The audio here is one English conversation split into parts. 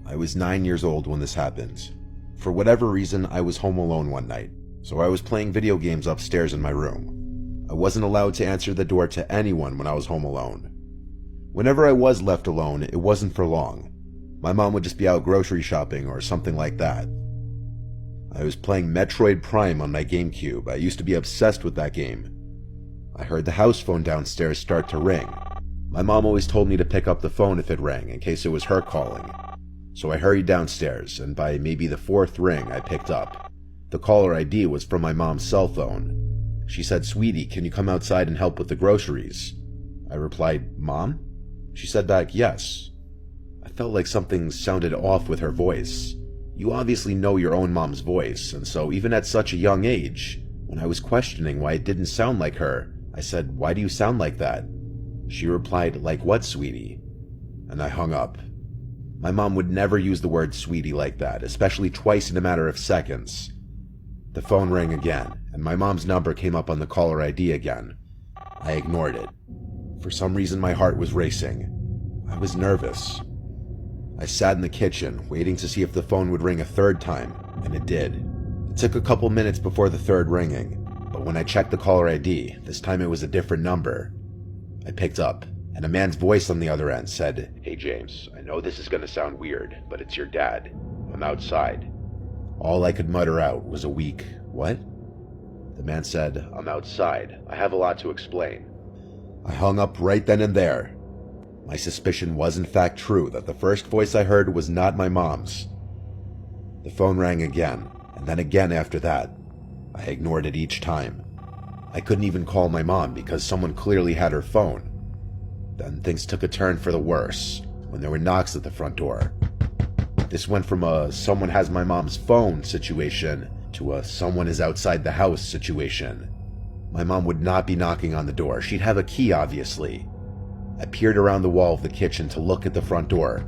I was 9 years old when this happened. For whatever reason, I was home alone one night, so I was playing video games upstairs in my room. I wasn't allowed to answer the door to anyone when I was home alone. Whenever I was left alone, it wasn't for long. My mom would just be out grocery shopping or something like that. I was playing Metroid Prime on my GameCube. I used to be obsessed with that game. I heard the house phone downstairs start to ring. My mom always told me to pick up the phone if it rang, in case it was her calling. So I hurried downstairs, and by maybe the fourth ring, I picked up. The caller ID was from my mom's cell phone. She said, "Sweetie, can you come outside and help with the groceries?" I replied, "Mom?" She said back, "Yes." I felt like something sounded off with her voice. You obviously know your own mom's voice, and so even at such a young age, when I was questioning why it didn't sound like her, I said, "Why do you sound like that?" She replied, "Like what, sweetie?" And I hung up. My mom would never use the word sweetie like that, especially twice in a matter of seconds. The phone rang again, and my mom's number came up on the caller ID again. I ignored it. For some reason, my heart was racing. I was nervous. I sat in the kitchen, waiting to see if the phone would ring a third time, and it did. It took a couple minutes before the third ringing, but when I checked the caller ID, this time it was a different number. I picked up, and a man's voice on the other end said, "Hey James, I know this is gonna sound weird, but it's your dad. I'm outside." All I could mutter out was a weak, "What?" The man said, "I'm outside. I have a lot to explain." I hung up right then and there. My suspicion was in fact true, that the first voice I heard was not my mom's. The phone rang again, and then again after that. I ignored it each time. I couldn't even call my mom because someone clearly had her phone. Then things took a turn for the worse when there were knocks at the front door. This went from a "someone has my mom's phone" situation to a "someone is outside the house" situation. My mom would not be knocking on the door. She'd have a key, obviously. I peered around the wall of the kitchen to look at the front door.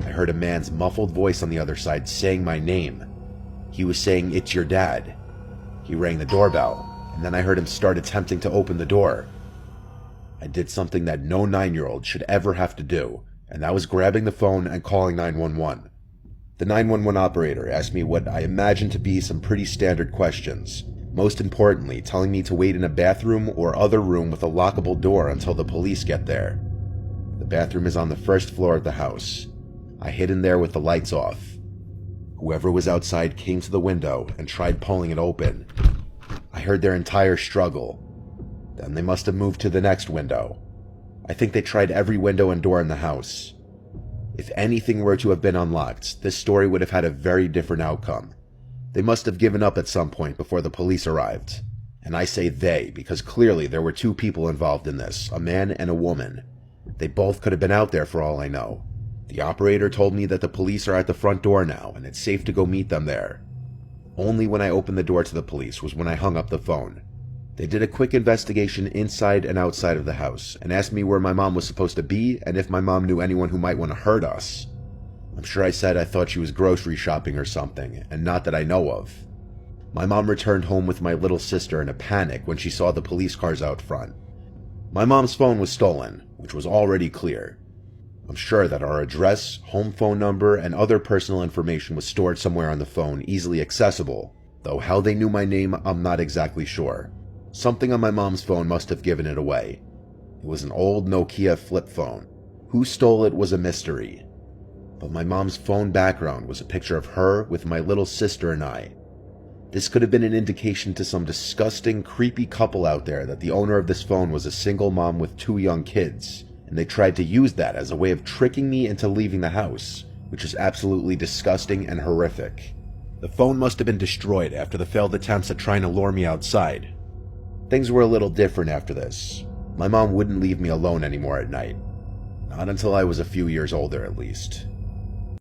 I heard a man's muffled voice on the other side saying my name. He was saying, "It's your dad." He rang the doorbell, and then I heard him start attempting to open the door. I did something that no 9-year-old should ever have to do, and that was grabbing the phone and calling 911. The 911 operator asked me what I imagined to be some pretty standard questions, most importantly telling me to wait in a bathroom or other room with a lockable door until the police get there. The bathroom is on the first floor of the house. I hid in there with the lights off. Whoever was outside came to the window and tried pulling it open. I heard their entire struggle. Then they must have moved to the next window. I think they tried every window and door in the house. If anything were to have been unlocked, this story would have had a very different outcome. They must have given up at some point before the police arrived. And I say they because clearly there were two people involved in this, a man and a woman. They both could have been out there for all I know. The operator told me that the police are at the front door now and it's safe to go meet them there. Only when I opened the door to the police was when I hung up the phone. They did a quick investigation inside and outside of the house and asked me where my mom was supposed to be and if my mom knew anyone who might want to hurt us. I'm sure I said I thought she was grocery shopping or something, and not that I know of. My mom returned home with my little sister in a panic when she saw the police cars out front. My mom's phone was stolen, which was already clear. I'm sure that our address, home phone number, and other personal information was stored somewhere on the phone, easily accessible, though how they knew my name, I'm not exactly sure. Something on my mom's phone must have given it away. It was an old Nokia flip phone. Who stole it was a mystery. But my mom's phone background was a picture of her with my little sister and I. This could have been an indication to some disgusting, creepy couple out there that the owner of this phone was a single mom with 2 young kids, and they tried to use that as a way of tricking me into leaving the house, which is absolutely disgusting and horrific. The phone must have been destroyed after the failed attempts at trying to lure me outside. Things were a little different after this. My mom wouldn't leave me alone anymore at night. Not until I was a few years older, at least.